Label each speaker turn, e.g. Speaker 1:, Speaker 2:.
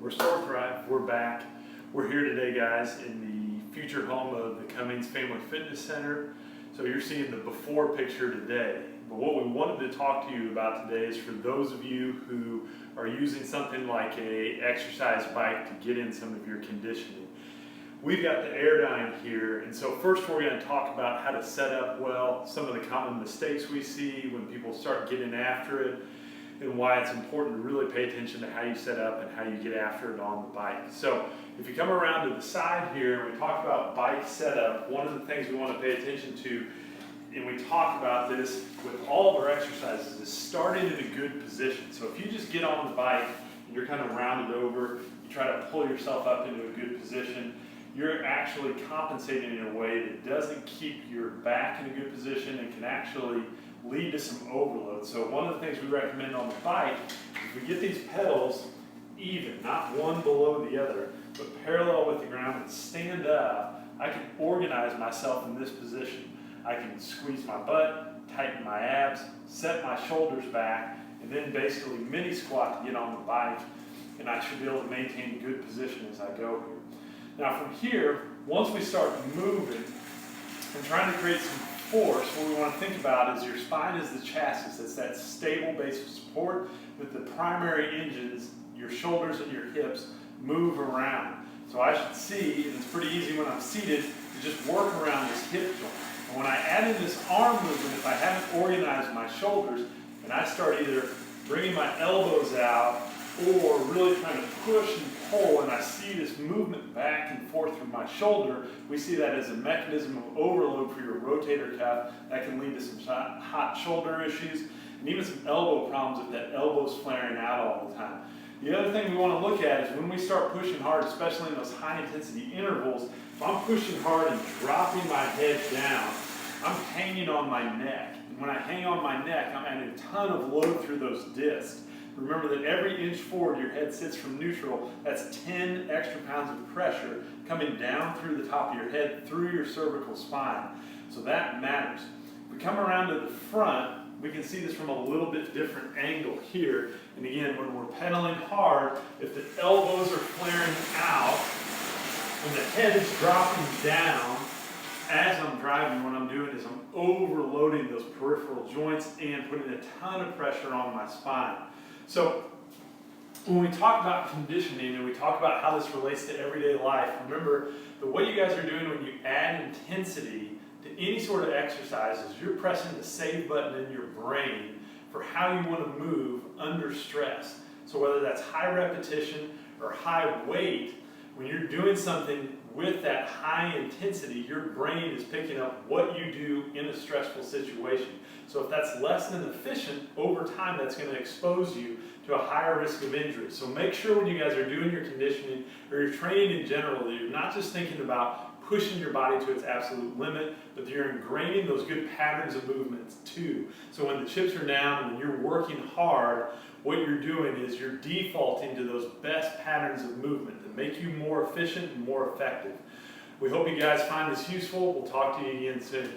Speaker 1: We're Store Thrive, we're back. We're here today, guys, in the future home of the Cummings Family Fitness Center. So you're seeing the before picture today. But what we wanted to talk to you about today is for those of you who are using something like a exercise bike to get in some of your conditioning. We've got the Airdyne here, and so first we're going to talk about how to set up well, some of the common mistakes we see when people start getting after it, and why it's important to really pay attention to how you set up and how you get after it on the bike. So if you come around to the side here and we talk about bike setup, one of the things we want to pay attention to, and we talk about this with all of our exercises, is starting in a good position. So if you just get on the bike and you're kind of rounded over, you try to pull yourself up into a good position, you're actually compensating in a way that doesn't keep your back in a good position and can actually lead to some overload. So one of the things we recommend on the bike is we get these pedals even, not one below the other, but parallel with the ground and stand up. I can organize myself in this position. I can squeeze my butt, tighten my abs, set my shoulders back, and then basically mini squat to get on the bike, and I should be able to maintain a good position as I go here. Now from here, once we start moving and trying to create some force, what we want to think about is your spine is the chassis. It's that stable base of support with the primary engines, your shoulders and your hips, move around. So I should see, and it's pretty easy when I'm seated, to just work around this hip joint. And when I add in this arm movement, if I haven't organized my shoulders, and I start either bringing my elbows out or really trying to push and pull, and I see this movement back and forth through my shoulder, we see that as a mechanism of overload for your rotator cuff. That can lead to some hot shoulder issues and even some elbow problems if that elbow's flaring out all the time. The other thing we want to look at is when we start pushing hard, especially in those high intensity intervals, if I'm pushing hard and dropping my head down, I'm hanging on my neck. And when I hang on my neck, I'm adding a ton of load through those discs. Remember that every inch forward your head sits from neutral, that's 10 extra pounds of pressure coming down through the top of your head, through your cervical spine. So that matters. If we come around to the front, we can see this from a little bit different angle here. And again, when we're pedaling hard, if the elbows are flaring out and the head is dropping down, as I'm driving, what I'm doing is I'm overloading those peripheral joints and putting a ton of pressure on my spine. So when we talk about conditioning and we talk about how this relates to everyday life, remember that what you guys are doing when you add intensity to any sort of exercise is you're pressing the save button in your brain for how you want to move under stress. So whether that's high repetition or high weight, when you're doing something with that high intensity, your brain is picking up what you do in a stressful situation. So if that's less than efficient, over time that's going to expose you to a higher risk of injury. So make sure when you guys are doing your conditioning or your training in general, that you're not just thinking about pushing your body to its absolute limit, but that you're ingraining those good patterns of movements too. So when the chips are down and when you're working hard, what you're doing is you're defaulting to those best patterns of movement that make you more efficient and more effective. We hope you guys find this useful. We'll talk to you again soon.